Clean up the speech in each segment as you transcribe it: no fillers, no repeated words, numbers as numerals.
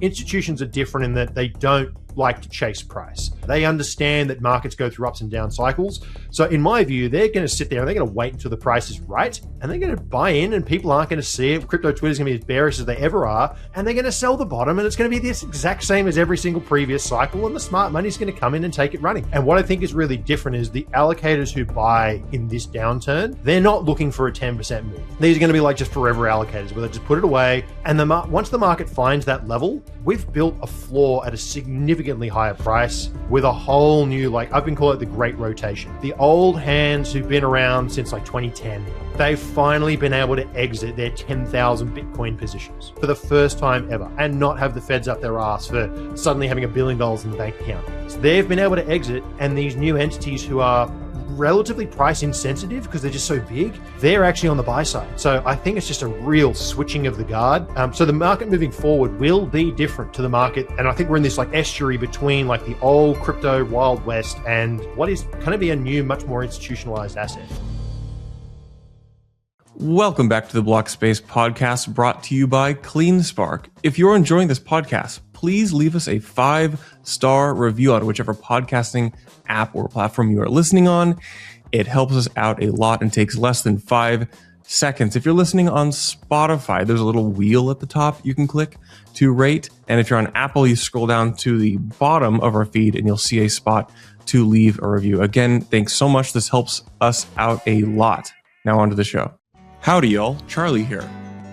institutions are different in that they don't like to chase price. They understand that markets go through ups and down cycles. So in my view, they're going to sit there and they're going to wait until the price is right, and they're going to buy in, and people aren't going to see it. Crypto Twitter is going to be as bearish as they ever are, and they're going to sell the bottom, and it's going to be this exact same as every single previous cycle, and the smart money is going to come in and take it running. And what I think is really different is the allocators who buy in this downturn, they're not looking for a 10% move. These are going to be like just forever allocators where they just put it away, and once the market finds that level, we've built a floor at a significantly higher price with a whole new, like I've been calling it the great rotation. The old hands who've been around since like 2010, they've finally been able to exit their 10,000 Bitcoin positions for the first time ever and not have the feds up their ass for suddenly having $1 billion in the bank account. So they've been able to exit, and these new entities who are relatively price insensitive because they're just so big, they're actually on the buy side. So I think it's just a real switching of the guard. So the market moving forward will be different to the market. And I think we're in this like estuary between like the old crypto Wild West and what is going to be a new, much more institutionalized asset. Welcome back to the Block Space podcast, brought to you by CleanSpark. If you're enjoying this podcast, please leave us a 5-star review on whichever podcasting app or platform you are listening on. It helps us out a lot and takes less than 5 seconds. If you're listening on Spotify, there's a little wheel at the top you can click to rate. And if you're on Apple, you scroll down to the bottom of our feed and you'll see a spot to leave a review. Again, thanks so much. This helps us out a lot. Now on to the show. Howdy, y'all. Charlie here.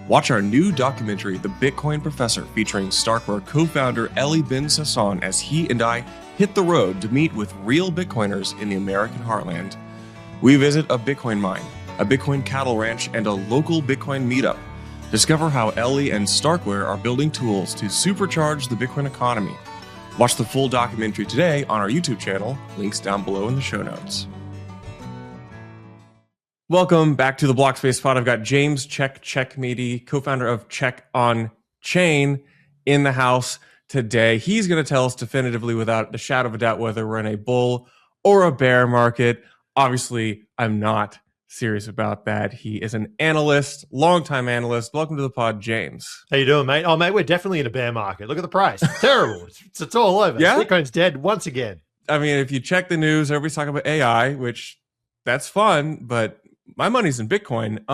Watch our new documentary, The Bitcoin Professor, featuring Starkware co-founder Eli Ben Sasson as he and I hit the road to meet with real Bitcoiners in the American heartland. We visit a Bitcoin mine, a Bitcoin cattle ranch, and a local Bitcoin meetup. Discover how Eli and Starkware are building tools to supercharge the Bitcoin economy. Watch the full documentary today on our YouTube channel. Links down below in the show notes. Welcome back to the Block Space Pod. I've got James Checkmatey, co-founder of Check on Chain, in the house today. He's going to tell us definitively, without the shadow of a doubt, whether we're in a bull or a bear market. Obviously, I'm not serious about that. He is an analyst, longtime analyst. Welcome to the pod, James. How you doing, mate? Oh, mate, we're definitely in a bear market. Look at the price. It's terrible. It's all over. Yeah? Bitcoin's dead once again. I mean, if you check the news, everybody's talking about AI, which that's fun, but my money's in Bitcoin.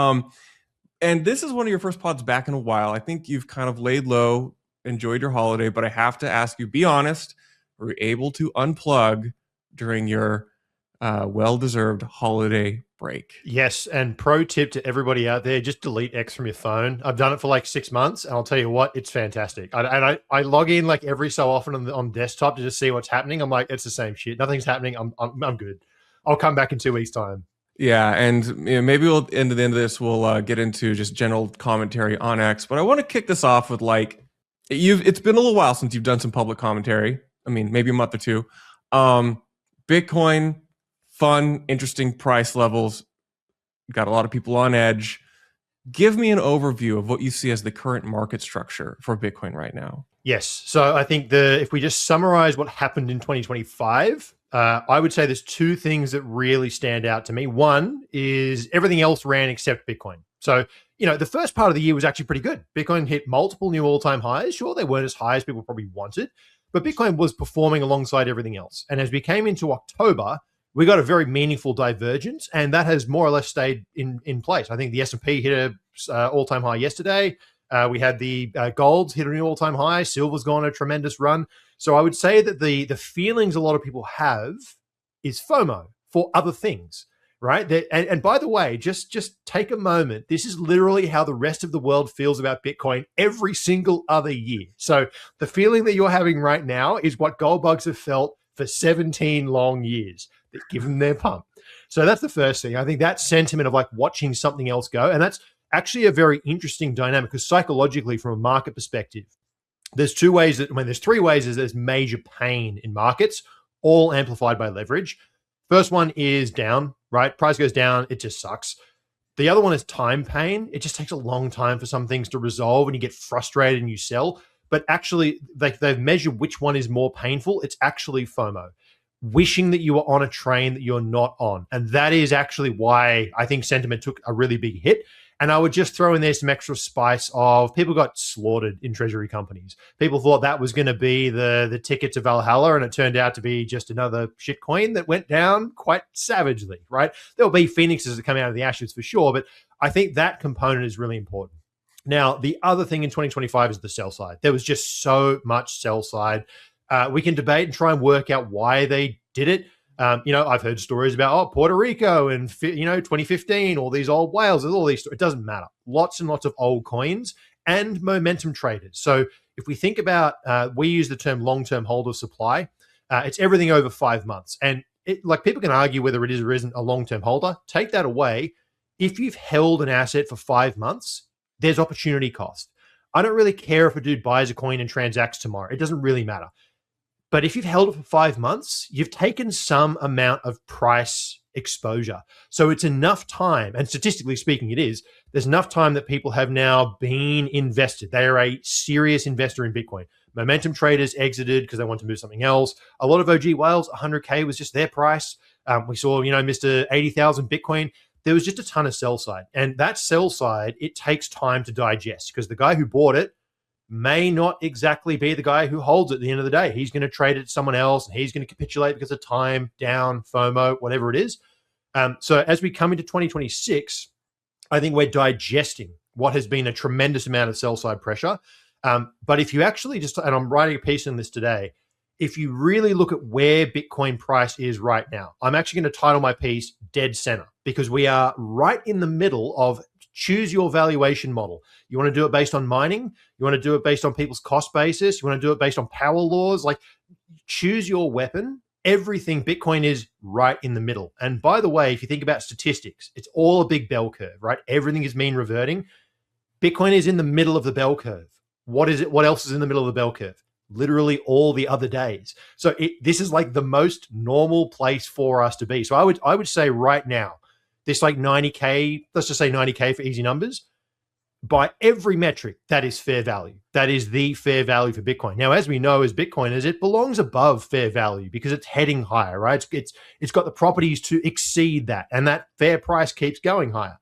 And this is one of your first pods back in a while. I think you've kind of laid low, enjoyed your holiday, but I have to ask you, be honest, were you able to unplug during your well-deserved holiday break? Yes, and pro tip to everybody out there, just delete X from your phone. I've done it for like 6 months, and I'll tell you what, it's fantastic. I log in like every so often on desktop to just see what's happening. I'm like, it's the same shit. Nothing's happening. I'm good. I'll come back in 2 weeks' time. Yeah, and maybe we'll at the end of this, we'll get into just general commentary on X. But I want to kick this off with like, it's been a little while since you've done some public commentary. I mean, maybe a month or two. Bitcoin, fun, interesting price levels. Got a lot of people on edge. Give me an overview of what you see as the current market structure for Bitcoin right now. Yes. So I think if we just summarize what happened in 2025, I would say there's 2 things that really stand out to me. One is everything else ran except Bitcoin. So, the first part of the year was actually pretty good. Bitcoin hit multiple new all-time highs. Sure, they weren't as high as people probably wanted, but Bitcoin was performing alongside everything else. And as we came into October, we got a very meaningful divergence, and that has more or less stayed in place. I think the S&P hit a all-time high yesterday. We had the golds hit a new all-time high. Silver's gone on a tremendous run. So I would say that the feelings a lot of people have is FOMO for other things, right? And by the way, just take a moment. This is literally how the rest of the world feels about Bitcoin every single other year. So the feeling that you're having right now is what gold bugs have felt for 17 long years. Give them their pump. So that's the first thing. I think that sentiment of like watching something else go, and that's actually a very interesting dynamic because psychologically, from a market perspective, there's 3 ways there's major pain in markets, all amplified by leverage. First one is down, right? Price goes down, it just sucks. The other one is time pain. It just takes a long time for some things to resolve and you get frustrated and you sell. But actually, they've measured which one is more painful. It's actually FOMO. Wishing that you were on a train that you're not on. And that is actually why I think sentiment took a really big hit. And I would just throw in there some extra spice of people got slaughtered in treasury companies. People thought that was going to be the ticket to Valhalla, and it turned out to be just another shit coin that went down quite savagely, right? There'll be phoenixes that come out of the ashes for sure, but I think that component is really important. Now, the other thing in 2025 is the sell side. There was just so much sell side. We can debate and try and work out why they did it. I've heard stories about, Puerto Rico and, 2015, all these old whales, all these, it doesn't matter. Lots and lots of old coins and momentum traders. So if we think about, we use the term long-term holder supply, it's everything over 5 months. And people can argue whether it is or isn't a long-term holder. Take that away. If you've held an asset for 5 months, there's opportunity cost. I don't really care if a dude buys a coin and transacts tomorrow. It doesn't really matter. But if you've held it for 5 months, you've taken some amount of price exposure. So it's enough time, and statistically speaking, there's enough time that people have now been invested. They are a serious investor in Bitcoin. Momentum traders exited because they want to move something else. A lot of OG whales, 100K was just their price. We saw, Mr. 80,000 Bitcoin. There was just a ton of sell side. And that sell side, it takes time to digest because the guy who bought it may not exactly be the guy who holds it at the end of the day. He's going to trade it to someone else and he's going to capitulate because of time, down, FOMO, whatever it is. So as we come into 2026, I think we're digesting what has been a tremendous amount of sell side pressure. But if you actually and I'm writing a piece on this today, if you really look at where Bitcoin price is right now, I'm actually going to title my piece Dead Center because we are right in the middle of choose your valuation model. You want to do it based on mining? You want to do it based on people's cost basis? You want to do it based on power laws? Choose your weapon. Everything Bitcoin is right in the middle. And by the way, if you think about statistics, it's all a big bell curve, right? Everything is mean reverting. Bitcoin is in the middle of the bell curve. What is it? What else is in the middle of the bell curve? Literally all the other days. So this is like the most normal place for us to be. So I would say right now, this 90K, let's just say 90K for easy numbers, by every metric, that is fair value. That is the fair value for Bitcoin. Now, as we know, as Bitcoiners, it belongs above fair value because it's heading higher, right? It's got the properties to exceed that, and that fair price keeps going higher.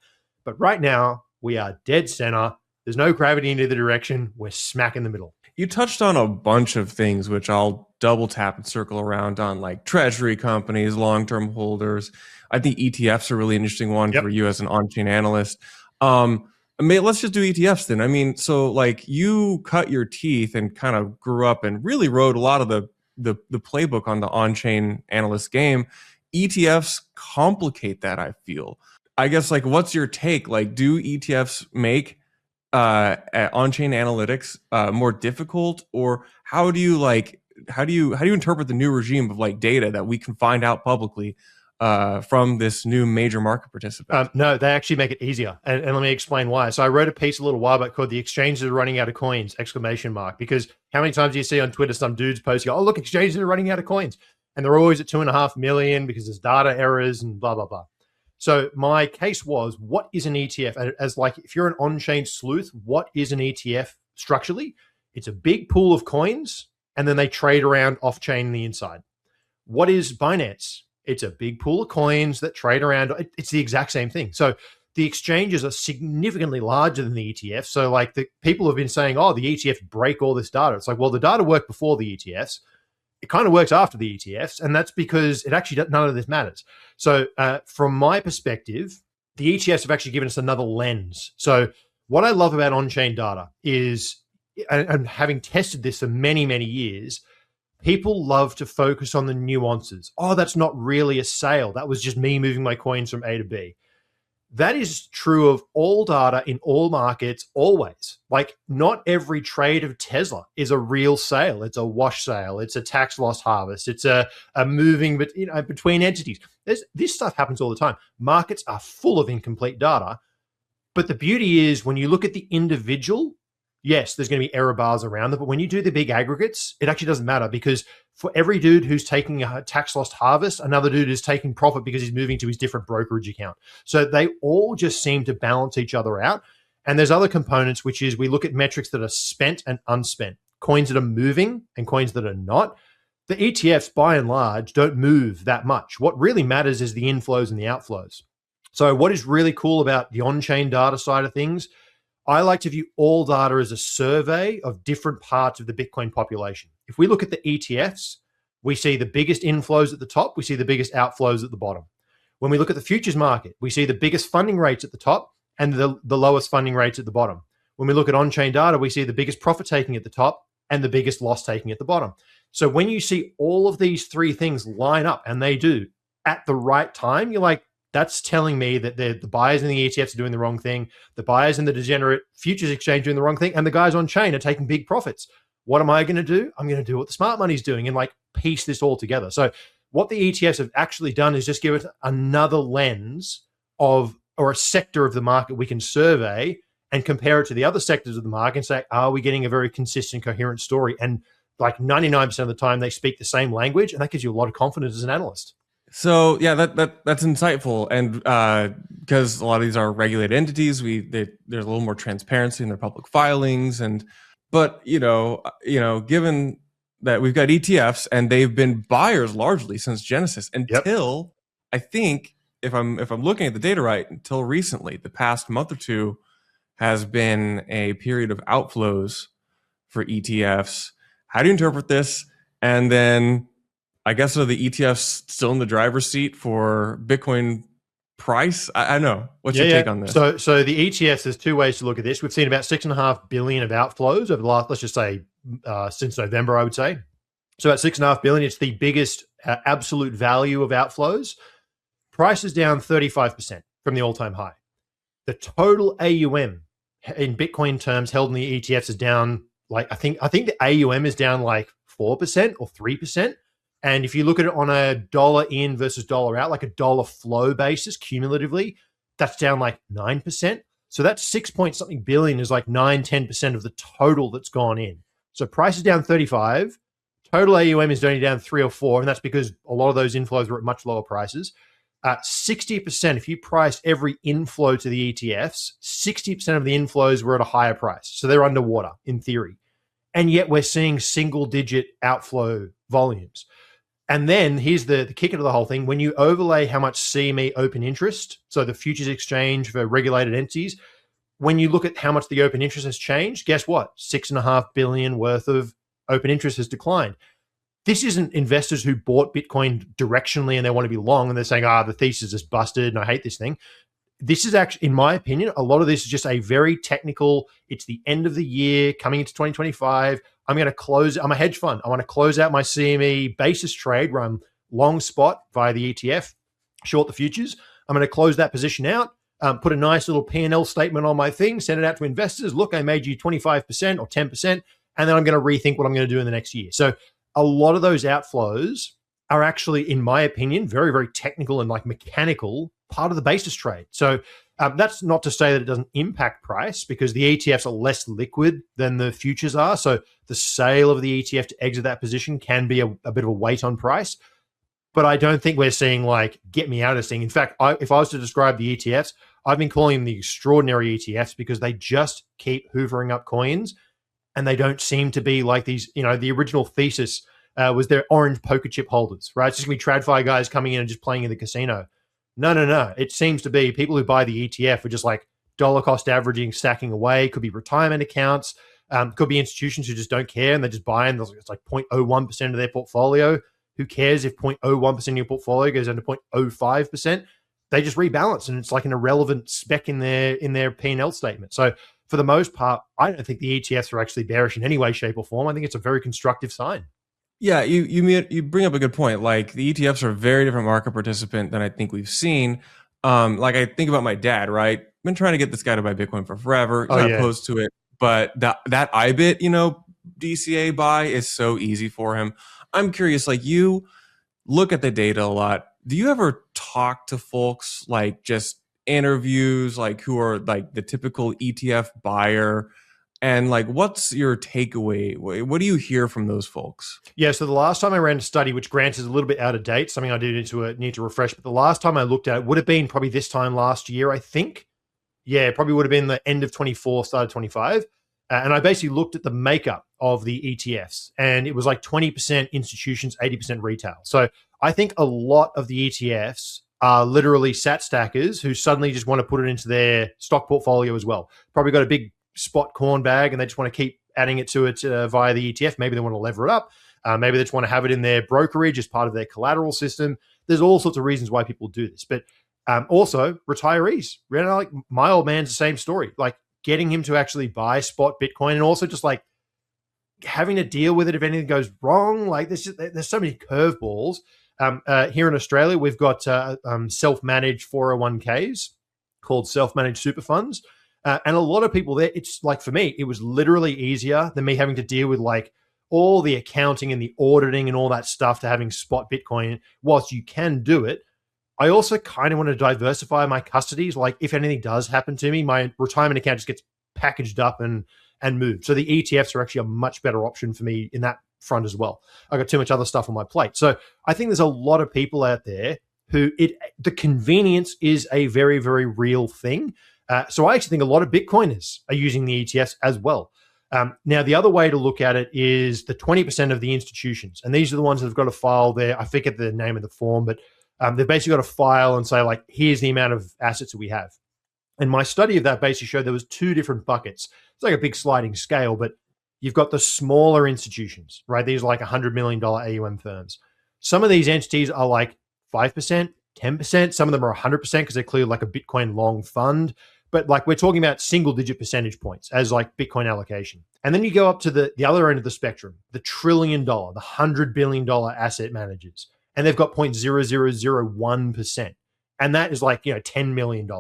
But right now, we are dead center. There's no gravity in either direction. We're smack in the middle. You touched on a bunch of things, which I'll double tap and circle around on, like treasury companies, long-term holders. I think ETFs are a really interesting one for you as an on-chain analyst. Let's just do ETFs then. I mean, so you cut your teeth and kind of grew up and really wrote a lot of the playbook on the on-chain analyst game. ETFs complicate that, I feel. I guess, what's your take? Do ETFs make on-chain analytics more difficult, or how do you interpret the new regime of data that we can find out publicly from this new major market participant? No, they actually make it easier, and let me explain why. So I wrote a piece a little while back called "The Exchanges Are Running Out of Coins!" ! Because how many times do you see on Twitter some dudes posting, "Oh, look, exchanges are running out of coins," and they're always at 2.5 million because there's data errors and blah blah blah. So my case was, what is an ETF? As if you're an on-chain sleuth, what is an ETF structurally? It's a big pool of coins, and then they trade around off-chain on the inside. What is Binance? It's a big pool of coins that trade around. It's the exact same thing. So the exchanges are significantly larger than the ETF. So the people have been saying, oh, the ETFs break all this data. It's well, the data worked before the ETFs. It kind of works after the ETFs, and that's because it actually none of this matters. So from my perspective, the ETFs have actually given us another lens. So what I love about on-chain data is, and having tested this for many, many years, people love to focus on the nuances. Oh, that's not really a sale. That was just me moving my coins from A to B. That is true of all data in all markets, always. Not every trade of Tesla is a real sale. It's a wash sale. It's a tax loss harvest. It's a moving between entities. This stuff happens all the time. Markets are full of incomplete data. But the beauty is when you look at the individual, yes, there's going to be error bars around them. But when you do the big aggregates, it actually doesn't matter because for every dude who's taking a tax loss harvest, another dude is taking profit because he's moving to his different brokerage account. So they all just seem to balance each other out. And there's other components, which is we look at metrics that are spent and unspent, coins that are moving and coins that are not. The ETFs, by and large, don't move that much. What really matters is the inflows and the outflows. So what is really cool about the on-chain data side of things, I like to view all data as a survey of different parts of the Bitcoin population. If we look at the ETFs, we see the biggest inflows at the top, we see the biggest outflows at the bottom. When we look at the futures market, we see the biggest funding rates at the top and the lowest funding rates at the bottom. When we look at on-chain data, we see the biggest profit taking at the top and the biggest loss taking at the bottom. So when you see all of these three things line up, and they do, at the right time, you're like, that's telling me that the buyers in the ETFs are doing the wrong thing, the buyers in the degenerate futures exchange doing the wrong thing, and the guys on chain are taking big profits. What am I going to do? I'm going to do what the smart money's doing and like piece this all together. So what the ETFs have actually done is just give it another lens of, or a sector of the market we can survey and compare it to the other sectors of the market and say, are we getting a very consistent, coherent story? And like 99% of the time they speak the same language, and that gives you a lot of confidence as an analyst. So yeah, that's insightful, and because a lot of these are regulated entities, there's a little more transparency in their public filings, but given that we've got ETFs and they've been buyers largely since Genesis until I think if I'm looking at the data right, until recently, the past month or two has been a period of outflows for ETFs. How do you interpret this? And then I guess, are the ETFs still in the driver's seat for Bitcoin price? I know. What's your take on this? So the ETFs, there's two ways to look at this. We've seen about 6.5 billion of outflows over the last, let's just say, since November, I would say. So at 6.5 billion, it's the biggest absolute value of outflows. Price is down 35% from the all-time high. The total AUM in Bitcoin terms held in the ETFs is down, like, I think the AUM is down like 4% or 3%. And if you look at it on a dollar in versus dollar out, like a dollar flow basis cumulatively, that's down like 9%. So that's 6 point something billion is like 9-10% of the total that's gone in. So price is down 35. Total AUM is only down 3 or 4. And that's because a lot of those inflows were at much lower prices. 60%, if you price every inflow to the ETFs, 60% of the inflows were at a higher price. So they're underwater in theory. And yet we're seeing single digit outflow volumes. And then here's the kicker to the whole thing. When you overlay how much CME open interest, so the futures exchange for regulated entities, when you look at how much the open interest has changed, guess what? 6.5 billion worth of open interest has declined. This isn't investors who bought Bitcoin directionally and they want to be long and they're saying, the thesis is busted and I hate this thing. This is actually, in my opinion, a lot of this is just a very technical, it's the end of the year, coming into 2025. I'm a hedge fund. I want to close out my CME basis trade where I'm long spot via the ETF, short the futures. I'm going to close that position out, put a nice little P&L statement on my thing, send it out to investors. Look, I made you 25% or 10%, and then I'm going to rethink what I'm going to do in the next year. So a lot of those outflows are actually, in my opinion, very, very technical and like mechanical part of the basis trade. So that's not to say that it doesn't impact price, because the ETFs are less liquid than the futures are. So the sale of the ETF to exit that position can be a bit of a weight on price. But I don't think we're seeing like get me out of this thing. In fact, if I was to describe the ETFs, I've been calling them the extraordinary ETFs because they just keep hoovering up coins, and they don't seem to be like these, the original thesis was they're orange poker chip holders, right? It's just going to be TradFi guys coming in and just playing in the casino. No. It seems to be people who buy the ETF are just like dollar cost averaging, stacking away. Could be retirement accounts. Could be institutions who just don't care and they just buy in. It's like 0.01% of their portfolio. Who cares if 0.01% of your portfolio goes down to 0.05%? They just rebalance, and it's like an irrelevant spec in their P&L statement. So for the most part, I don't think the ETFs are actually bearish in any way, shape, or form. I think it's a very constructive sign. Yeah, you bring up a good point. Like, the ETFs are a very different market participant than I think we've seen. Like, I think about my dad, right? Been trying to get this guy to buy Bitcoin for forever. He's not opposed to it, but that IBIT, DCA buy is so easy for him. I'm curious, like, you look at the data a lot. Do you ever talk to folks, like just interviews, like who are like the typical ETF buyer? And like, what's your takeaway? What do you hear from those folks? Yeah, so the last time I ran a study, which granted is a little bit out of date, something I do need to refresh, but the last time I looked at it would have been probably this time last year, I think. Yeah, probably would have been the end of 24, start of 25. And I basically looked at the makeup of the ETFs, and it was like 20% institutions, 80% retail. So I think a lot of the ETFs are literally sat stackers who suddenly just want to put it into their stock portfolio as well. Probably got a big spot corn bag and they just want to keep adding it to it via the ETF. Maybe they want to lever it up. Maybe they just want to have it in their brokerage as part of their collateral system. There's all sorts of reasons why people do this. But also retirees. You know, like my old man's the same story. Like getting him to actually buy spot Bitcoin and also just like having to deal with it if anything goes wrong. Like there's so many curveballs. Here in Australia, we've got self-managed 401ks called self-managed super funds. And a lot of people there, it's like for me, it was literally easier than me having to deal with like all the accounting and the auditing and all that stuff to having spot Bitcoin. Whilst you can do it, I also kind of want to diversify my custodies. Like if anything does happen to me, my retirement account just gets packaged up and moved. So the ETFs are actually a much better option for me in that front as well. I got too much other stuff on my plate. So I think there's a lot of people out there who the convenience is a very, very real thing. So I actually think a lot of Bitcoiners are using the ETFs as well. Now, the other way to look at it is the 20% of the institutions. And these are the ones that have got to file their, I forget the name of the form, but they've basically got to file and say, like, here's the amount of assets that we have. And my study of that basically showed there was two different buckets. It's like a big sliding scale, but you've got the smaller institutions, right? These are like $100 million AUM firms. Some of these entities are like 5%, 10%. Some of them are 100% because they're clearly like a Bitcoin long fund. But like we're talking about single digit percentage points as like Bitcoin allocation. And then you go up to the other end of the spectrum, the $1 trillion, the $100 billion asset managers. And they've got 0.0001%. And that is like, $10 million.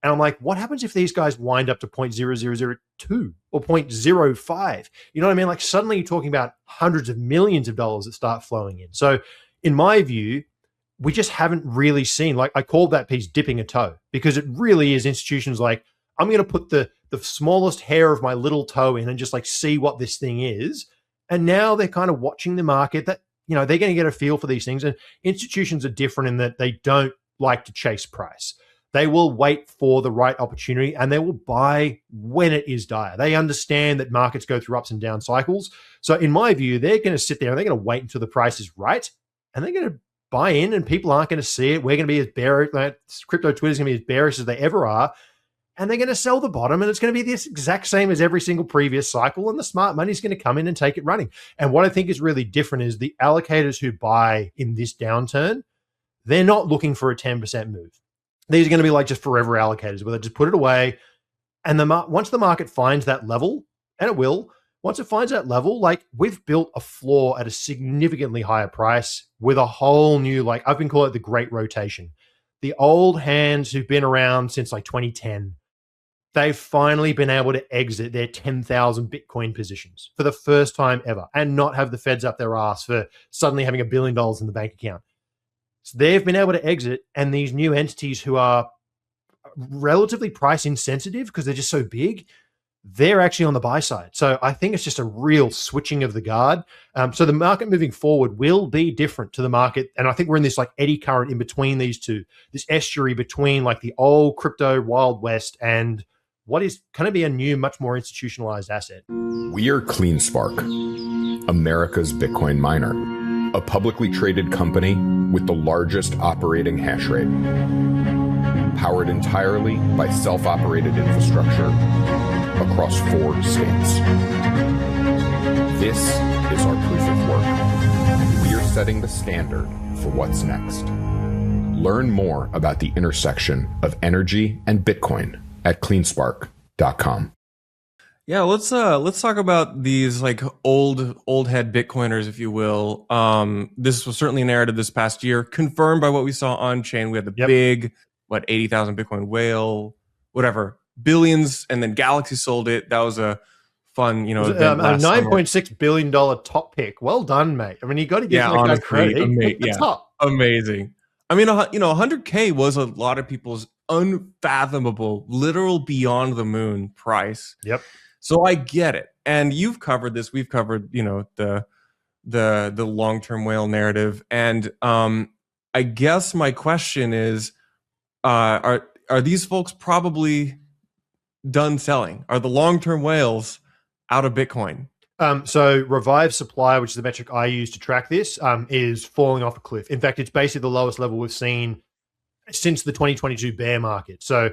And I'm like, what happens if these guys wind up to 0.0002 or 0.05? You know what I mean? Like suddenly you're talking about hundreds of millions of dollars that start flowing in. So in my view, we just haven't really seen, like I called that piece dipping a toe, because it really is institutions like, I'm going to put the smallest hair of my little toe in and just like see what this thing is. And now they're kind of watching the market that, they're going to get a feel for these things. And institutions are different in that they don't like to chase price. They will wait for the right opportunity and they will buy when it is dire. They understand that markets go through ups and down cycles. So in my view, they're going to sit there and they're going to wait until the price is right. And they're going to buy in and people aren't going to see it. We're going to be as bearish, like crypto Twitter's going to be as bearish as they ever are. And they're going to sell the bottom and it's going to be this exact same as every single previous cycle. And the smart money is going to come in and take it running. And what I think is really different is the allocators who buy in this downturn, they're not looking for a 10% move. These are going to be like just forever allocators where they just put it away. And once the market finds that level, and it will, once it finds that level, like we've built a floor at a significantly higher price with a whole new, like I've been calling it the great rotation. The old hands who've been around since like 2010, they've finally been able to exit their 10,000 Bitcoin positions for the first time ever and not have the feds up their ass for suddenly having $1 billion in the bank account. So they've been able to exit, and these new entities who are relatively price insensitive because they're just so big, they're actually on the buy side. So I think it's just a real switching of the guard. So the market moving forward will be different to the market. And I think we're in this like eddy current in between these two, this estuary between like the old crypto Wild West and what is going to be a new, much more institutionalized asset. We are CleanSpark, America's Bitcoin miner, a publicly traded company with the largest operating hash rate, powered entirely by self-operated infrastructure across 4 states. This is our proof of work. We are setting the standard for what's next. Learn more about the intersection of energy and Bitcoin at CleanSpark.com. Yeah, let's talk about these like old head Bitcoiners, if you will. This was certainly a narrative this past year, confirmed by what we saw on chain. We had the big 80,000 Bitcoin whale, whatever, billions, and then Galaxy sold it. That was a fun, event a $9.6 billion top pick. Well done, mate. I mean, you got to give that guy credit. Top. Amazing. I mean, 100K was a lot of people's unfathomable, literal beyond the moon price. Yep. So I get it. And you've covered this. We've covered, the long-term whale narrative. And I guess my question is, are these folks probably done selling? Are the long-term whales out of Bitcoin? So Revive Supply, which is the metric I use to track this, is falling off a cliff. In fact, it's basically the lowest level we've seen since the 2022 bear market. So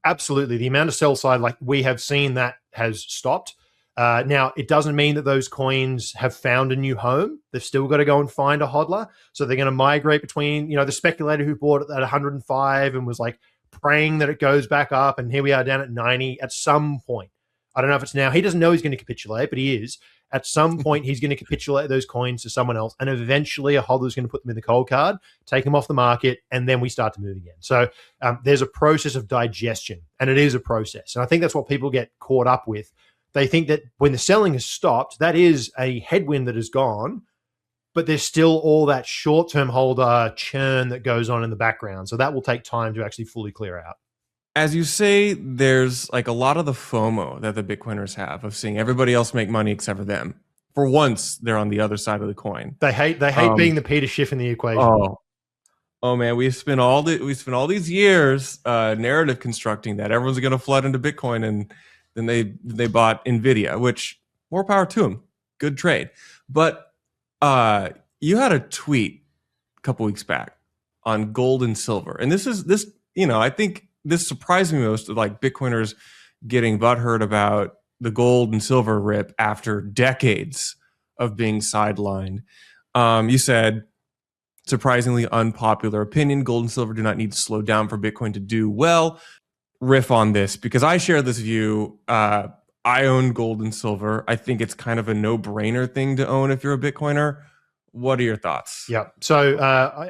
absolutely, the amount of sell side, like we have seen, that has stopped. Now, it doesn't mean that those coins have found a new home. They've still got to go and find a hodler. So they're going to migrate between, the speculator who bought it at 105 and was like praying that it goes back up. And here we are down at 90 at some point. I don't know if it's now. He doesn't know he's going to capitulate, but he is. At some point, he's going to capitulate those coins to someone else. And eventually a hodler is going to put them in the cold card, take them off the market, and then we start to move again. So there's a process of digestion, and it is a process. And I think that's what people get caught up with. They think that when the selling has stopped, that is a headwind that is gone, but there's still all that short-term holder churn that goes on in the background. So that will take time to actually fully clear out. As you say, there's like a lot of the FOMO that the Bitcoiners have of seeing everybody else make money except for them. For once, they're on the other side of the coin. They hate being the Peter Schiff in the equation. Oh man, we spent all these years narrative constructing that everyone's going to flood into Bitcoin, and then they bought Nvidia, which more power to them. Good trade. But you had a tweet a couple weeks back on gold and silver, and this I think this surprised me most, like Bitcoiners getting butthurt about the gold and silver rip after decades of being sidelined. You said, surprisingly unpopular opinion, gold and silver do not need to slow down for Bitcoin to do well. Riff on this, because I share this view. I own gold and silver. I think it's kind of a no-brainer thing to own if you're a Bitcoiner. What are your thoughts? Yeah. So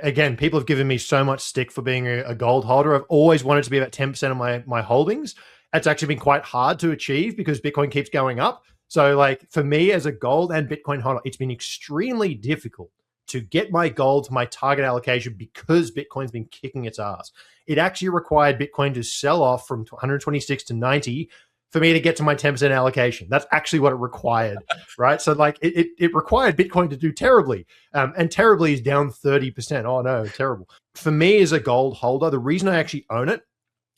again, people have given me so much stick for being a gold holder. I've always wanted to be about 10% of my holdings. It's actually been quite hard to achieve because Bitcoin keeps going up. So like for me as a gold and Bitcoin holder, it's been extremely difficult to get my gold to my target allocation because Bitcoin's been kicking its ass. It actually required Bitcoin to sell off from 126 to 90 for me to get to my 10% allocation. That's actually what it required, right? So like it required Bitcoin to do terribly. And terribly is down 30%. Oh no, terrible. For me as a gold holder, the reason I actually own it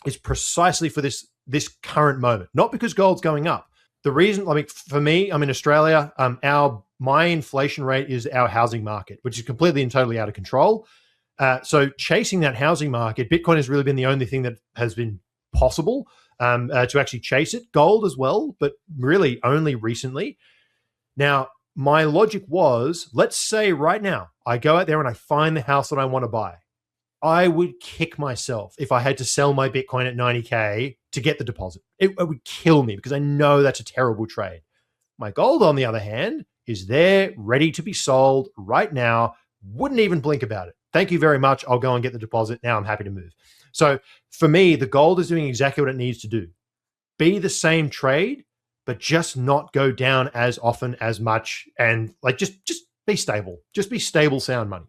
is precisely for this current moment, not because gold's going up. The reason, for me, I'm in Australia. My inflation rate is our housing market, which is completely and totally out of control. So chasing that housing market, Bitcoin has really been the only thing that has been possible to actually chase it. Gold as well, but really only recently. Now, my logic was, let's say right now, I go out there and I find the house that I want to buy. I would kick myself if I had to sell my Bitcoin at 90K to get the deposit. It would kill me because I know that's a terrible trade. My gold, on the other hand, is there ready to be sold right now. Wouldn't even blink about it. Thank you very much. I'll go and get the deposit. Now I'm happy to move. So for me, the gold is doing exactly what it needs to do. Be the same trade, but just not go down as often, as much, and like just be stable. Just be stable, sound money.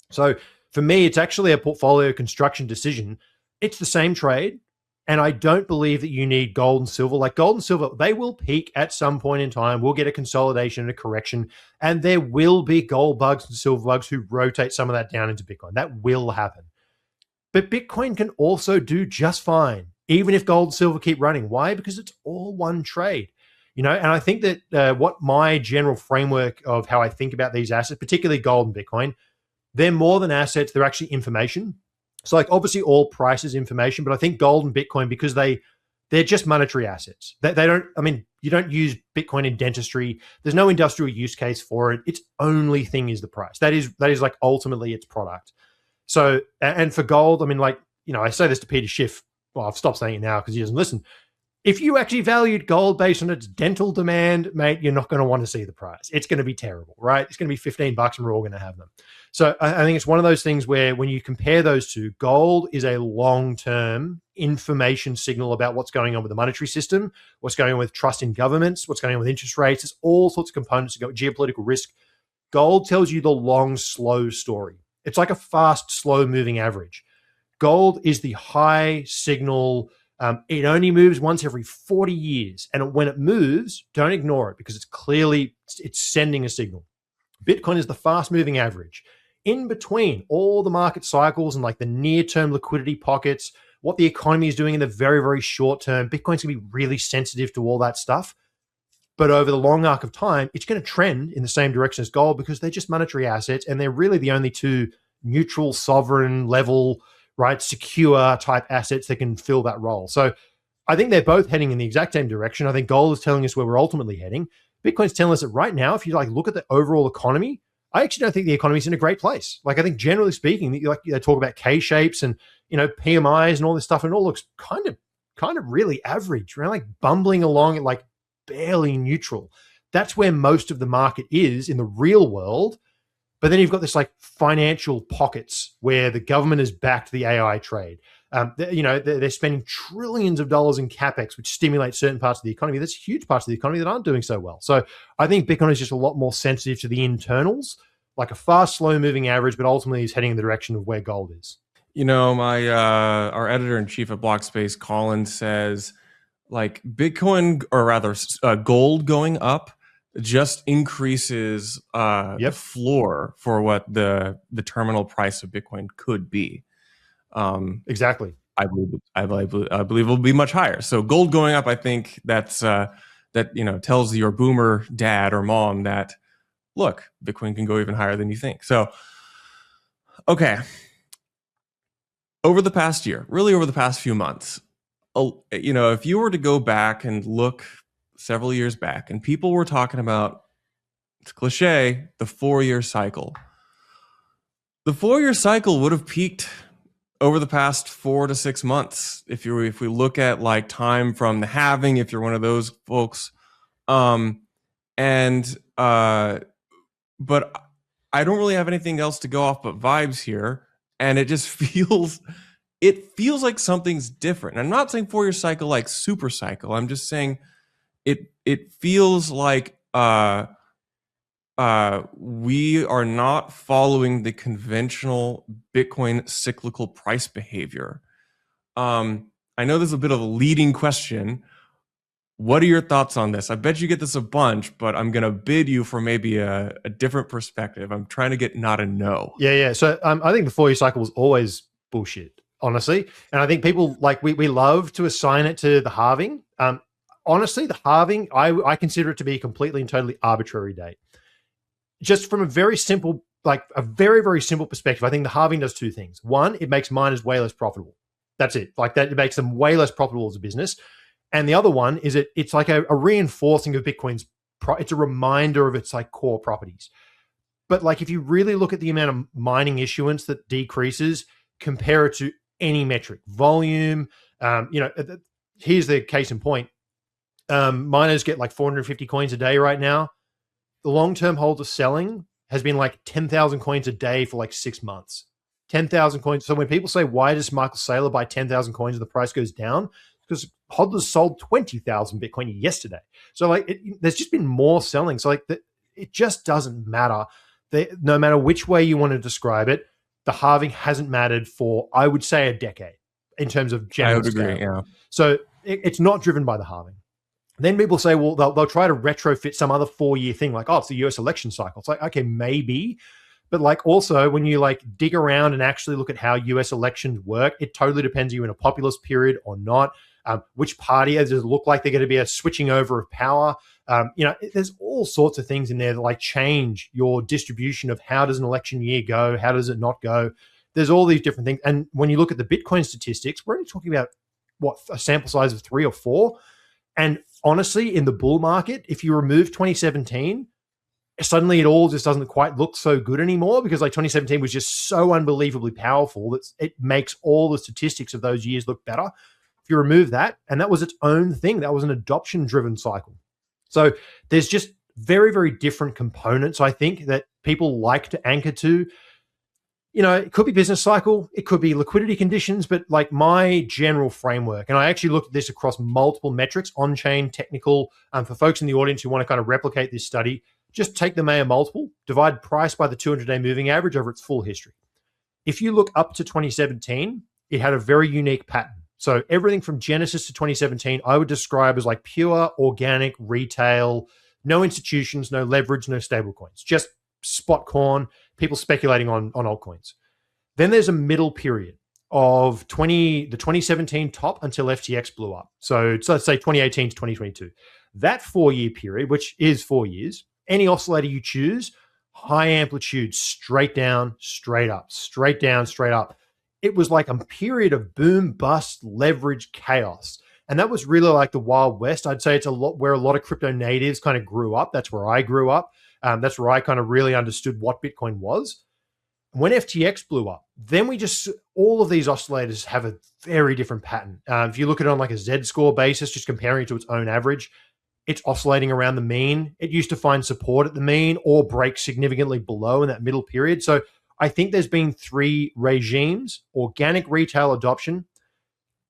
So for me, it's actually a portfolio construction decision. It's the same trade. And I don't believe that you need gold and silver. Like gold and silver, they will peak at some point in time. We'll get a consolidation and a correction. And there will be gold bugs and silver bugs who rotate some of that down into Bitcoin. That will happen. But Bitcoin can also do just fine, even if gold and silver keep running. Why? Because it's all one trade. And I think that what my general framework of how I think about these assets, particularly gold and Bitcoin, they're more than assets. They're actually information. So like obviously all price is information, but I think gold and Bitcoin, because they're just monetary assets. They don't, you don't use Bitcoin in dentistry. There's no industrial use case for it. Its only thing is the price. That is like ultimately its product. So, and for gold, I say this to Peter Schiff. Well, I've stopped saying it now because he doesn't listen. If you actually valued gold based on its dental demand, mate, you're not going to want to see the price. It's going to be terrible, right? It's going to be $15 and we're all going to have them. So I think it's one of those things where when you compare those two, gold is a long-term information signal about what's going on with the monetary system, what's going on with trust in governments, what's going on with interest rates. There's all sorts of components to go, geopolitical risk. Gold tells you the long, slow story. It's like a fast, slow-moving average. Gold is the high signal. It only moves once every 40 years. And when it moves, don't ignore it because it's sending a signal. Bitcoin is the fast moving average. In between all the market cycles and like the near-term liquidity pockets, what the economy is doing in the very, very short term, Bitcoin's going to be really sensitive to all that stuff. But over the long arc of time, it's going to trend in the same direction as gold because they're just monetary assets and they're really the only two neutral, sovereign level right? Secure type assets that can fill that role. So I think they're both heading in the exact same direction. I think gold is telling us where we're ultimately heading. Bitcoin's telling us that right now, if you like look at the overall economy, I actually don't think the economy's in a great place. Like I think generally speaking, they talk about K-shapes and PMIs and all this stuff, and it all looks kind of really average, right? Like bumbling along at like barely neutral. That's where most of the market is in the real world. But then you've got this like financial pockets where the government has backed the AI trade. They're spending trillions of dollars in capex, which stimulates certain parts of the economy. There's huge parts of the economy that aren't doing so well. So I think Bitcoin is just a lot more sensitive to the internals, like a fast, slow moving average, but ultimately is heading in the direction of where gold is. My our editor in chief at Blockspace, Colin, says like Bitcoin, or rather gold going up just increases the floor for what the terminal price of Bitcoin could be. Exactly. I believe it will be much higher. So gold going up, I think that's that tells your boomer dad or mom that look, Bitcoin can go even higher than you think. So okay, over the past year, really over the past few months, if you were to go back and look several years back, and people were talking about, it's cliche, the 4-year cycle. The 4-year cycle would have peaked over the past 4 to 6 months. If we look at like time from the halving, if you're one of those folks, but I don't really have anything else to go off but vibes here, and it just feels like something's different. And I'm not saying 4-year cycle like super cycle. I'm just saying it feels like we are not following the conventional Bitcoin cyclical price behavior. I know this is a bit of a leading question. What are your thoughts on this? I bet you get this a bunch, but I'm going to bid you for maybe a different perspective. I'm trying to get not a no. Yeah. So I think the 4-year cycle was always bullshit, honestly. And I think people like we love to assign it to the halving. Honestly, the halving, I consider it to be a completely and totally arbitrary date. Just from a very simple, like a very, very simple perspective, I think the halving does two things. One, it makes miners way less profitable. That's it. Like that, it makes them way less profitable as a business. And the other one is it's like a reinforcing of Bitcoin's, it's a reminder of its like core properties. But like if you really look at the amount of mining issuance that decreases, compare it to any metric, volume, here's the case in point. Miners get like 450 coins a day right now. The long-term holder selling has been like 10,000 coins a day for like 6 months. 10,000 coins. So when people say, why does Michael Saylor buy 10,000 coins and the price goes down? Because hodlers sold 20,000 Bitcoin yesterday. So like there's just been more selling. So like it just doesn't matter. No matter which way you want to describe it, the halving hasn't mattered for, I would say, a decade in terms of general I would agree, scale. yeah. So it's not driven by the halving. Then people say, well, they'll try to retrofit some other 4-year thing, like, oh, it's the US election cycle. It's like, okay, maybe. But like also when you like dig around and actually look at how US elections work, it totally depends. Are you in a populist period or not? Which party does it look like they're going to be a switching over of power? There's all sorts of things in there that like change your distribution of how does an election year go? How does it not go? There's all these different things. And when you look at the Bitcoin statistics, we're only talking about a sample size of 3 or 4. And honestly, in the bull market, if you remove 2017, suddenly it all just doesn't quite look so good anymore because like 2017 was just so unbelievably powerful that it makes all the statistics of those years look better. If you remove that, and that was its own thing, that was an adoption-driven cycle. So there's just very, very different components, I think, that people like to anchor to. It could be business cycle, it could be liquidity conditions, but like my general framework, and I actually looked at this across multiple metrics, on-chain, technical, for folks in the audience who want to kind of replicate this study, just take the Mayer multiple, divide price by the 200-day moving average over its full history. If you look up to 2017, it had a very unique pattern. So everything from Genesis to 2017, I would describe as like pure organic retail, no institutions, no leverage, no stable coins, just spot corn, people speculating on altcoins. Then there's a middle period of the 2017 top until FTX blew up. So let's say 2018 to 2022. That 4-year period, which is 4 years, any oscillator you choose, high amplitude, straight down, straight up, straight down, straight up. it was like a period of boom, bust, leverage, chaos. And that was really like the Wild West. I'd say it's a lot where a lot of crypto natives kind of grew up. That's where I grew up. That's where I kind of really understood what Bitcoin was. When FTX blew up, then all of these oscillators have a very different pattern. If you look at it on like a Z-score basis, just comparing it to its own average, it's oscillating around the mean. It used to find support at the mean or break significantly below in that middle period. So I think there's been three regimes: organic retail adoption,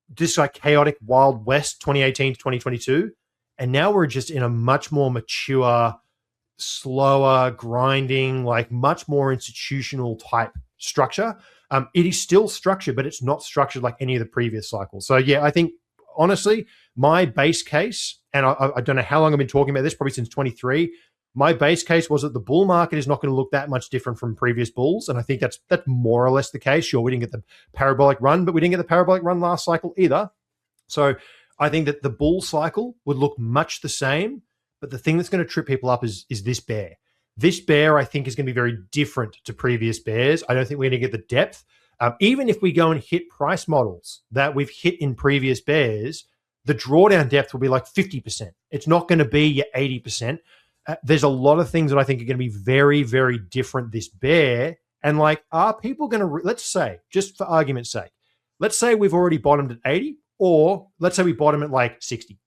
this like chaotic Wild West 2018 to 2022. And now we're just in a much more mature, slower, grinding, like much more institutional type structure. It is still structured, but it's not structured like any of the previous cycles. So yeah, I think honestly, my base case, and I don't know how long I've been talking about this, probably since 23. My base case was that the bull market is not going to look that much different from previous bulls. And I think that's more or less the case. Sure, we didn't get the parabolic run, but we didn't get the parabolic run last cycle either. So I think that the bull cycle would look much the same. But the thing that's going to trip people up is this bear. This bear, I think, is going to be very different to previous bears. I don't think we're going to get the depth. Even if we go and hit price models that we've hit in previous bears, the drawdown depth will be like 50%. It's not going to be your 80%. There's a lot of things that I think are going to be very, very different this bear. And like, are people going to, let's say, just for argument's sake, let's say we've already bottomed at 80, or let's say we bottom at like 60.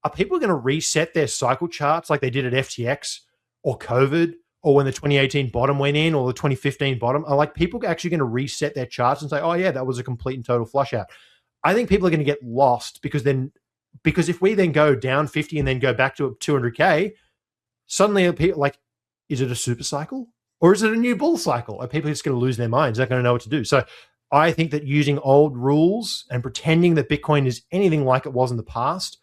Are people going to reset their cycle charts like they did at FTX or COVID or when the 2018 bottom went in or the 2015 bottom? Are like people actually going to reset their charts and say, oh yeah, that was a complete and total flush out? I think people are going to get lost because if we then go down 50 and then go back to 200K, suddenly people like, is it a super cycle or is it a new bull cycle? Are people just going to lose their minds? They're not going to know what to do. So I think that using old rules and pretending that Bitcoin is anything like it was in the past,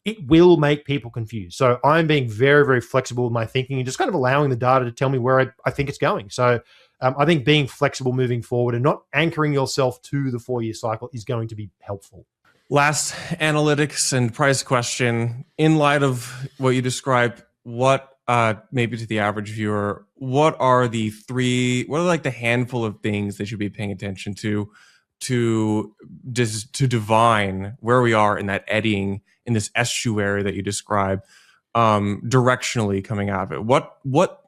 it will make people confused. So I'm being very, very flexible with my thinking and just kind of allowing the data to tell me where I think it's going. So I think being flexible moving forward and not anchoring yourself to the 4-year cycle is going to be helpful. Last analytics and price question. In light of what you described, what maybe to the average viewer, what are like the handful of things they should be paying attention to divine where we are in that eddying, in this estuary that you describe, directionally coming out of it? What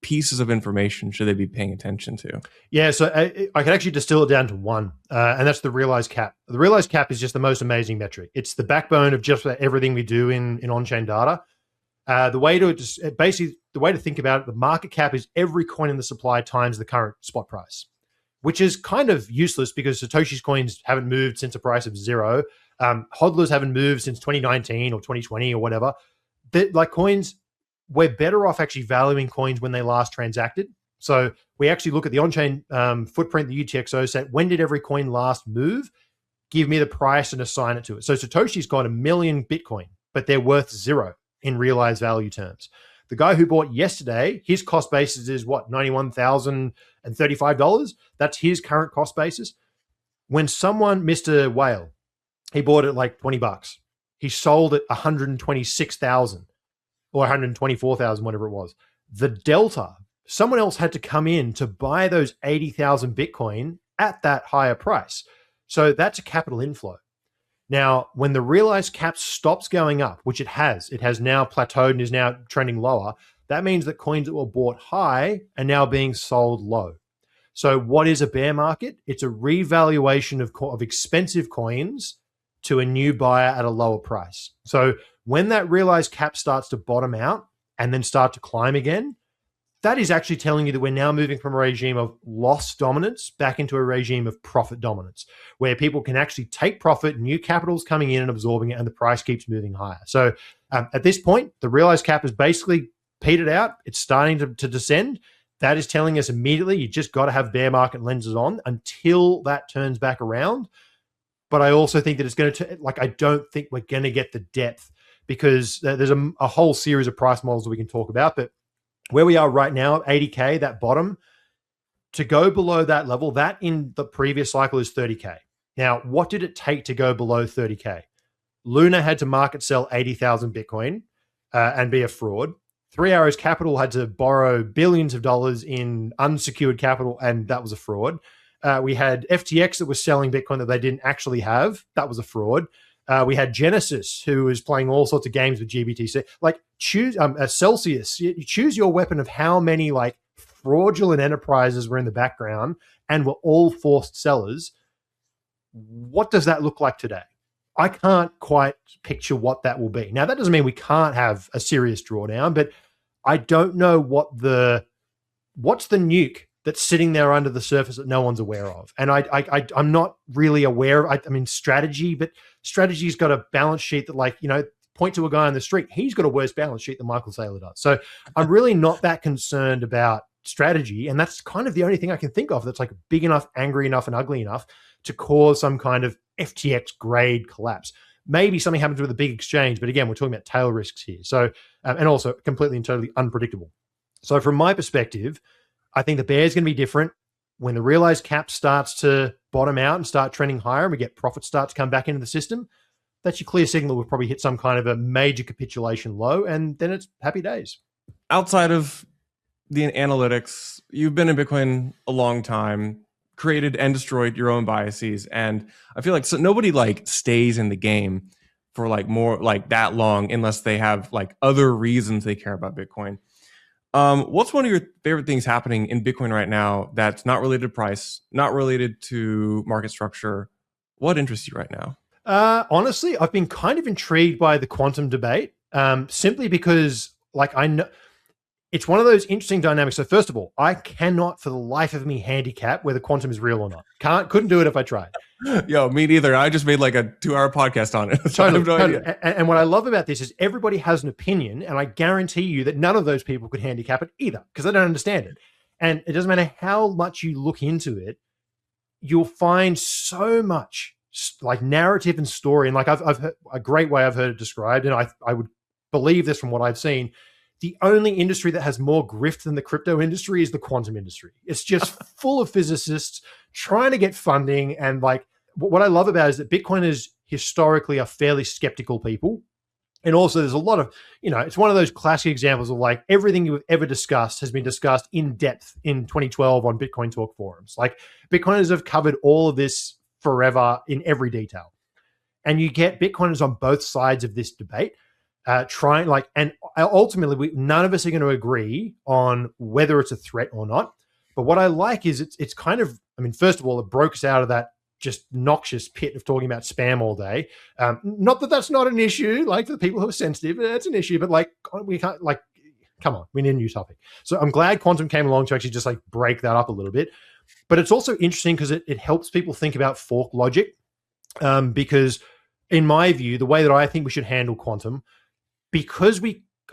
pieces of information should they be paying attention to? Yeah, so I can actually distill it down to one, and that's the realized cap. The realized cap is just the most amazing metric. It's the backbone of just everything we do in on-chain data. The way to think about it, the market cap is every coin in the supply times the current spot price, which is kind of useless because Satoshi's coins haven't moved since a price of 0. Hodlers haven't moved since 2019 or 2020 or whatever. Like coins, we're better off actually valuing coins when they last transacted. So we actually look at the on-chain footprint, the UTXO set. When did every coin last move? Give me the price and assign it to it. So Satoshi's got 1 million Bitcoin, but they're worth 0 in realized value terms. The guy who bought yesterday, his cost basis is what, $91,035? That's his current cost basis. When someone, Mr. Whale, he bought it like $20. He sold it 126,000 or 124,000, whatever it was. The delta, someone else had to come in to buy those 80,000 Bitcoin at that higher price. So that's a capital inflow. Now, when the realized cap stops going up, which it has now plateaued and is now trending lower, that means that coins that were bought high are now being sold low. So what is a bear market? It's a revaluation of expensive coins to a new buyer at a lower price. So when that realized cap starts to bottom out and then start to climb again, that is actually telling you that we're now moving from a regime of loss dominance back into a regime of profit dominance, where people can actually take profit, new capital's coming in and absorbing it, and the price keeps moving higher. So at this point, the realized cap is basically petered out. It's starting to descend. That is telling us immediately you just got to have bear market lenses on until that turns back around. But I also think that it's going to, I don't think we're going to get the depth because there's a whole series of price models that we can talk about. But where we are right now, 80K, that bottom, to go below that level, that in the previous cycle is 30K. Now, what did it take to go below 30K? Luna had to market sell 80,000 Bitcoin and be a fraud. 3 Arrows Capital had to borrow billions of dollars in unsecured capital, and that was a fraud. We had FTX that was selling Bitcoin that they didn't actually have. That was a fraud. We had Genesis, who was playing all sorts of games with GBTC. Like, choose Celsius. You choose your weapon of how many like fraudulent enterprises were in the background and were all forced sellers. What does that look like today? I can't quite picture what that will be. Now, that doesn't mean we can't have a serious drawdown, but I don't know what's the nuke that's sitting there under the surface that no one's aware of. And I'm not really aware of, I mean, strategy, but strategy's got a balance sheet that, like, you know, point to a guy on the street, he's got a worse balance sheet than Michael Saylor does. So I'm really not that concerned about strategy. And that's kind of the only thing I can think of that's like big enough, angry enough, and ugly enough to cause some kind of FTX grade collapse. Maybe something happens with a big exchange, but again, we're talking about tail risks here. So, and also completely and totally unpredictable. So from my perspective, I think the bear is going to be different. When the realized cap starts to bottom out and start trending higher and we get profits start to come back into the system, that's your clear signal we'll probably hit some kind of a major capitulation low, and then it's happy days. Outside of the analytics, you've been in Bitcoin a long time, created and destroyed your own biases, and I feel like nobody like stays in the game for like more like that long unless they have like other reasons they care about Bitcoin. What's one of your favorite things happening in Bitcoin right now that's not related to price, not related to market structure? What interests you right now? Honestly, I've been kind of intrigued by the quantum debate, simply because, like, I know it's one of those interesting dynamics. So first of all, I cannot for the life of me handicap whether quantum is real or not. Couldn't do it if I tried. Yo, me neither. I just made like a 2-hour podcast on it. So totally, I have no idea. And what I love about this is everybody has an opinion, and I guarantee you that none of those people could handicap it either because they don't understand it. And it doesn't matter how much you look into it, you'll find so much like narrative and story. And like I've heard a great way I've heard it described, and I would believe this from what I've seen. The only industry that has more grift than the crypto industry is the quantum industry. It's just full of physicists trying to get funding. And like, what I love about it is that Bitcoiners historically are fairly skeptical people. And also there's a lot of, you know, it's one of those classic examples of like everything you've ever discussed has been discussed in depth in 2012 on Bitcoin Talk forums. Like, Bitcoiners have covered all of this forever in every detail. And you get Bitcoiners on both sides of this debate. Trying like, and ultimately, none of us are going to agree on whether it's a threat or not. But what I like is it's kind of, I mean, first of all, it broke us out of that just noxious pit of talking about spam all day. Not that that's not an issue, like for the people who are sensitive, it's an issue, but like, we can't, like, come on, we need a new topic. So I'm glad quantum came along to actually just like break that up a little bit. But it's also interesting because it helps people think about fork logic. Because in my view, the way that I think we should handle quantum, because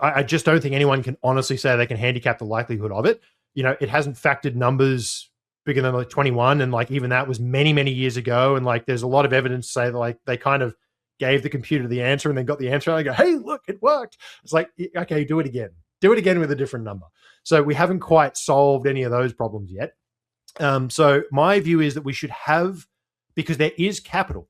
I just don't think anyone can honestly say they can handicap the likelihood of it. You know, it hasn't factored numbers bigger than like 21. And like, even that was many, many years ago. And like, there's a lot of evidence to say that like they kind of gave the computer the answer and then got the answer. And they go, hey, look, it worked. It's like, okay, do it again. Do it again with a different number. So we haven't quite solved any of those problems yet. So my view is that we should have, because there is capital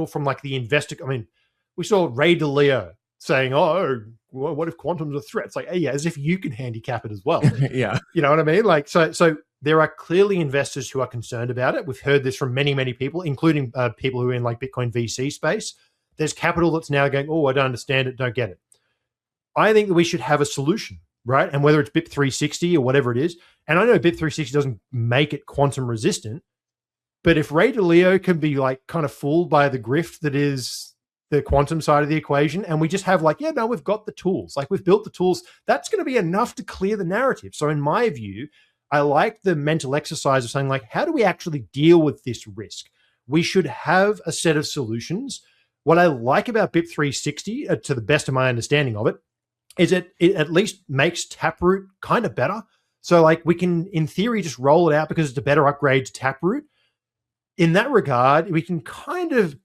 from like the investor. I mean, we saw Ray Dalio saying, oh, what if quantum's a threat? It's like, hey, yeah, as if you can handicap it as well. Yeah. You know what I mean? Like, so there are clearly investors who are concerned about it. We've heard this from many, many people, including people who are in like Bitcoin VC space. There's capital that's now going, oh, I don't understand it, don't get it. I think that we should have a solution, right? And whether it's BIP360 or whatever it is, and I know BIP360 doesn't make it quantum resistant, but if Ray Dalio can be like kind of fooled by the grift that is the quantum side of the equation, and we just have like, yeah, no, we've got the tools, like we've built the tools, that's going to be enough to clear the narrative. So in my view, I like the mental exercise of saying like, how do we actually deal with this risk? We should have a set of solutions. What I like about BIP360, to the best of my understanding of it, is it at least makes Taproot kind of better. So like we can, in theory, just roll it out because it's a better upgrade to Taproot. In that regard, we can kind of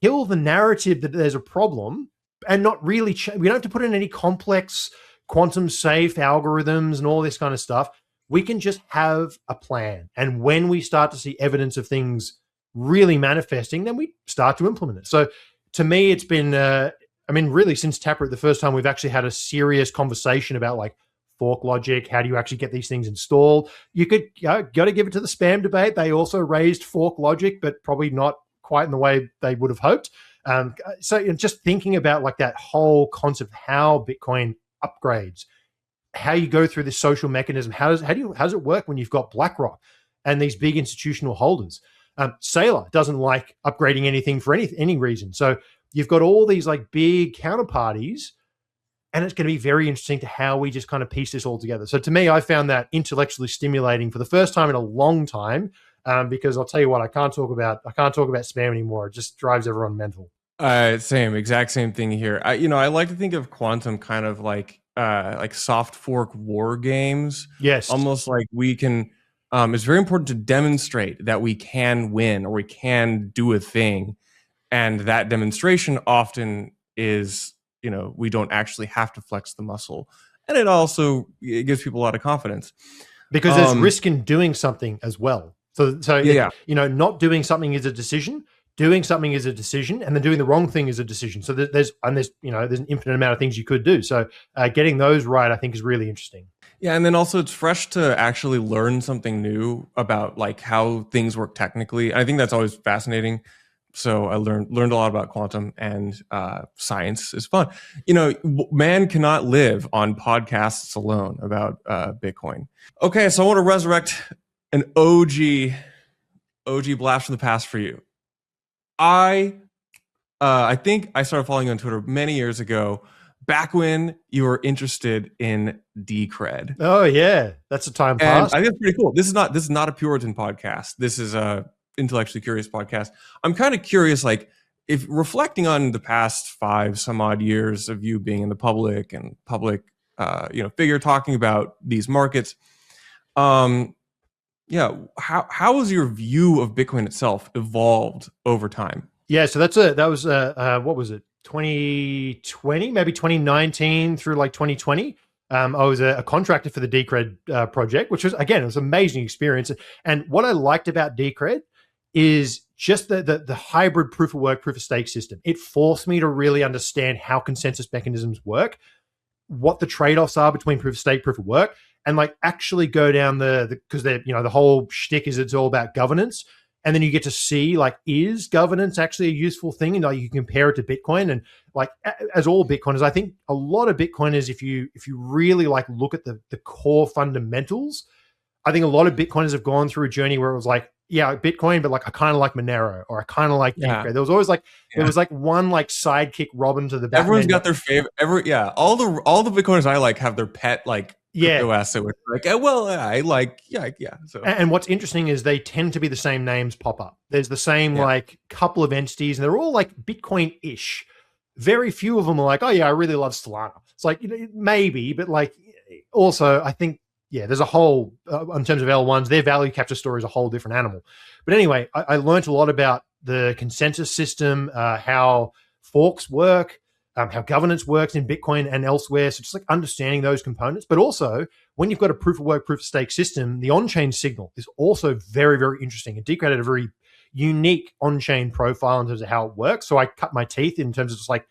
kill the narrative that there's a problem and not really we don't have to put in any complex quantum safe algorithms and all this kind of stuff. We can just have a plan. And when we start to see evidence of things really manifesting, then we start to implement it. So to me, it's been, I mean, really since Taproot, the first time we've actually had a serious conversation about like fork logic. How do you actually get these things installed? You could got to give it to the spam debate. They also raised fork logic, but probably not quite in the way they would have hoped. So just thinking about like that whole concept of how Bitcoin upgrades, how you go through this social mechanism, how does it work when you've got BlackRock and these big institutional holders? Saylor doesn't like upgrading anything for any reason. So you've got all these like big counterparties, and it's going to be very interesting to how we just kind of piece this all together. So to me, I found that intellectually stimulating for the first time in a long time, because I'll tell you what, I can't talk about spam anymore. It just drives everyone mental. Exact same thing here. I like to think of quantum kind of like soft fork war games. Yes. Almost like we can, it's very important to demonstrate that we can win or we can do a thing. And that demonstration often is, we don't actually have to flex the muscle. And it gives people a lot of confidence. Because there's risk in doing something as well. Not doing something is a decision. Doing something is a decision, and then doing the wrong thing is a decision. So there's an infinite amount of things you could do. So getting those right, I think, is really interesting. Yeah, and then also it's fresh to actually learn something new about like how things work technically. I think that's always fascinating. So I learned a lot about quantum, and science is fun. Man cannot live on podcasts alone about Bitcoin. Okay, so I want to resurrect an OG blast from the past for you. I think I started following you on Twitter many years ago, back when you were interested in Decred. Oh yeah, that's a time past. I think it's pretty cool. This is not a Puritan podcast. This is a intellectually curious podcast. I'm kind of curious, like, if reflecting on the past 5 some odd years of you being in the public figure talking about these markets, how has your view of Bitcoin itself evolved over time? Yeah, so that was what was it, 2020, maybe 2019 through like 2020. I was a contractor for the Decred project, which was, again, it was an amazing experience. And what I liked about Decred is just the hybrid proof of work, proof of stake system. It forced me to really understand how consensus mechanisms work, what the trade-offs are between proof of stake, proof of work, and like actually go down because the whole shtick is it's all about governance. And then you get to see, like, is governance actually a useful thing? And like, you compare it to Bitcoin, and like, as all Bitcoiners, I think a lot of Bitcoiners, if you really like look at the core fundamentals, I think a lot of Bitcoiners have gone through a journey where it was like, yeah, Bitcoin, but like I kind of like Monero, or I kind of like Decred. There was always like there was like one like sidekick Robin to the Batman. Everyone's got their favorite. All the Bitcoiners I like have their pet like crypto asset, which like, I like, So, and what's interesting is they tend to be the same names pop up. There's the same like couple of entities, and they're all like Bitcoin-ish. Very few of them are like, oh yeah, I really love Solana. It's like, maybe, but like, also I think, there's a whole, in terms of L1s, their value capture story is a whole different animal. But anyway, I learned a lot about the consensus system, how forks work, how governance works in Bitcoin and elsewhere. So just like understanding those components. But also, when you've got a proof of work, proof of stake system, the on-chain signal is also very, very interesting. And Decred had a very unique on-chain profile in terms of how it works. So I cut my teeth in terms of just like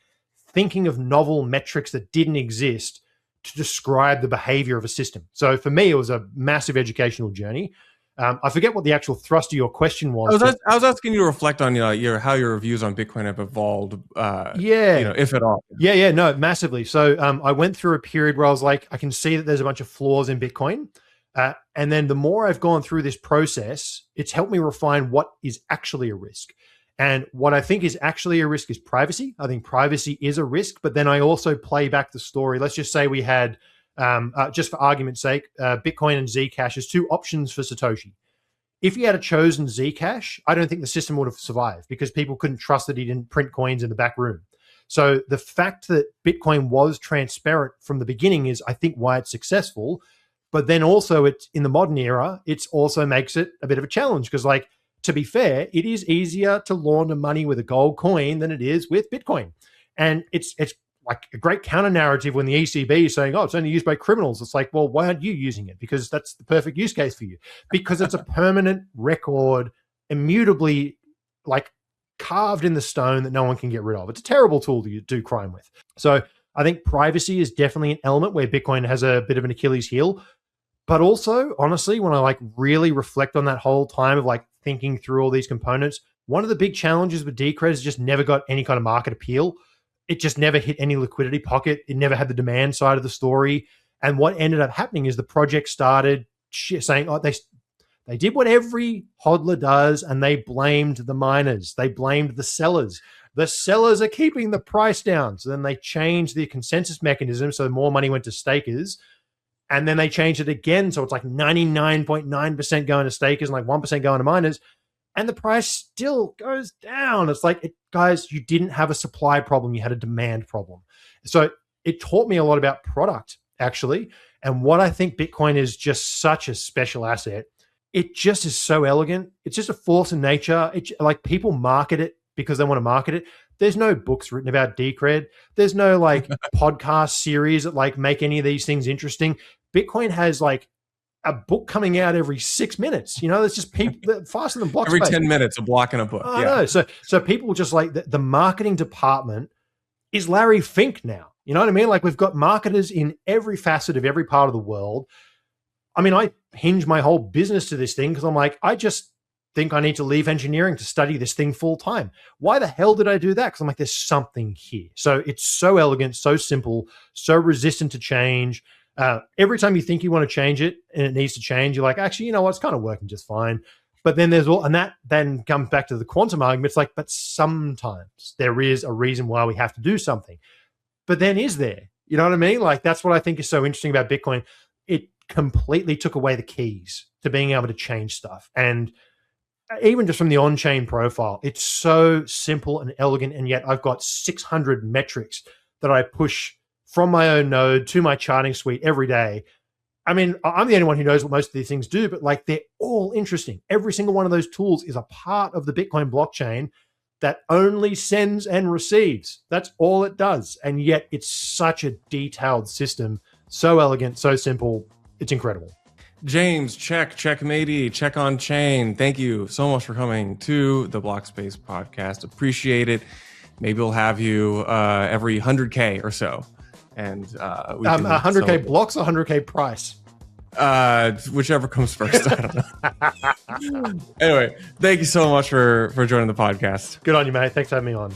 thinking of novel metrics that didn't exist to describe the behavior of a system. So for me, it was a massive educational journey. I forget what the actual thrust of your question was. I was asking you to reflect on how your views on Bitcoin have evolved. If at all. No, massively. So I went through a period where I was like, I can see that there's a bunch of flaws in Bitcoin. And then the more I've gone through this process, it's helped me refine what is actually a risk. And what I think is actually a risk is privacy. I think privacy is a risk, but then I also play back the story. Let's just say we had, just for argument's sake, Bitcoin and Zcash as 2 options for Satoshi. If he had chosen Zcash, I don't think the system would have survived because people couldn't trust that he didn't print coins in the back room. So the fact that Bitcoin was transparent from the beginning is, I think, why it's successful. But then also, it's in the modern era, it also makes it a bit of a challenge because, like, to be fair, it is easier to launder money with a gold coin than it is with Bitcoin. And it's like a great counter narrative when the ECB is saying, oh, it's only used by criminals. It's like, well, why aren't you using it? Because that's the perfect use case for you. Because it's a permanent record, immutably like carved in the stone that no one can get rid of. It's a terrible tool to do crime with. So I think privacy is definitely an element where Bitcoin has a bit of an Achilles heel. But also, honestly, when I like really reflect on that whole time of like thinking through all these components, one of the big challenges with Decred is just never got any kind of market appeal. It just never hit any liquidity pocket. It never had the demand side of the story. And what ended up happening is the project started saying, oh, they did what every hodler does, and they blamed the miners. They blamed the sellers. The sellers are keeping the price down. So then they changed the consensus mechanism so more money went to stakers. And then they changed it again. So it's like 99.9% going to stakers and like 1% going to miners. And the price still goes down. It's like, guys, you didn't have a supply problem. You had a demand problem. So it taught me a lot about product, actually. And what I think Bitcoin is just such a special asset. It just is so elegant. It's just a force in nature. Like people market it because they want to market it. There's no books written about Decred. There's no like podcast series that like make any of these things interesting. Bitcoin has like a book coming out every 6 minutes. You know, there's just people faster than block every space. 10 minutes, a block and a book. I know. So people just like the marketing department is Larry Fink now. You know what I mean? Like we've got marketers in every facet of every part of the world. I mean, I hinge my whole business to this thing because I'm like, I just think I need to leave engineering to study this thing full time. Why the hell did I do that? Because I'm like, there's something here. So it's so elegant, so simple, so resistant to change. Every time you think you want to change it and it needs to change, you're like, actually, you know what? It's kind of working just fine. But then there's all, and that then comes back to the quantum argument. It's like, but sometimes there is a reason why we have to do something. But then is there? You know what I mean? Like that's what I think is so interesting about Bitcoin. It completely took away the keys to being able to change stuff. And even just from the on-chain profile, it's so simple and elegant. And yet I've got 600 metrics that I push from my own node to my charting suite every day. I mean, I'm the only one who knows what most of these things do, but like they're all interesting. Every single one of those tools is a part of the Bitcoin blockchain that only sends and receives. That's all it does. And yet it's such a detailed system, so elegant, so simple. It's incredible. James, Checkmatey, Check on Chain. Thank you so much for coming to the Blockspace podcast. Appreciate it. Maybe we'll have you every 100K or so. And 100K blocks or 100K price? Whichever comes first. I don't know. Anyway, thank you so much for joining the podcast. Good on you, mate. Thanks for having me on.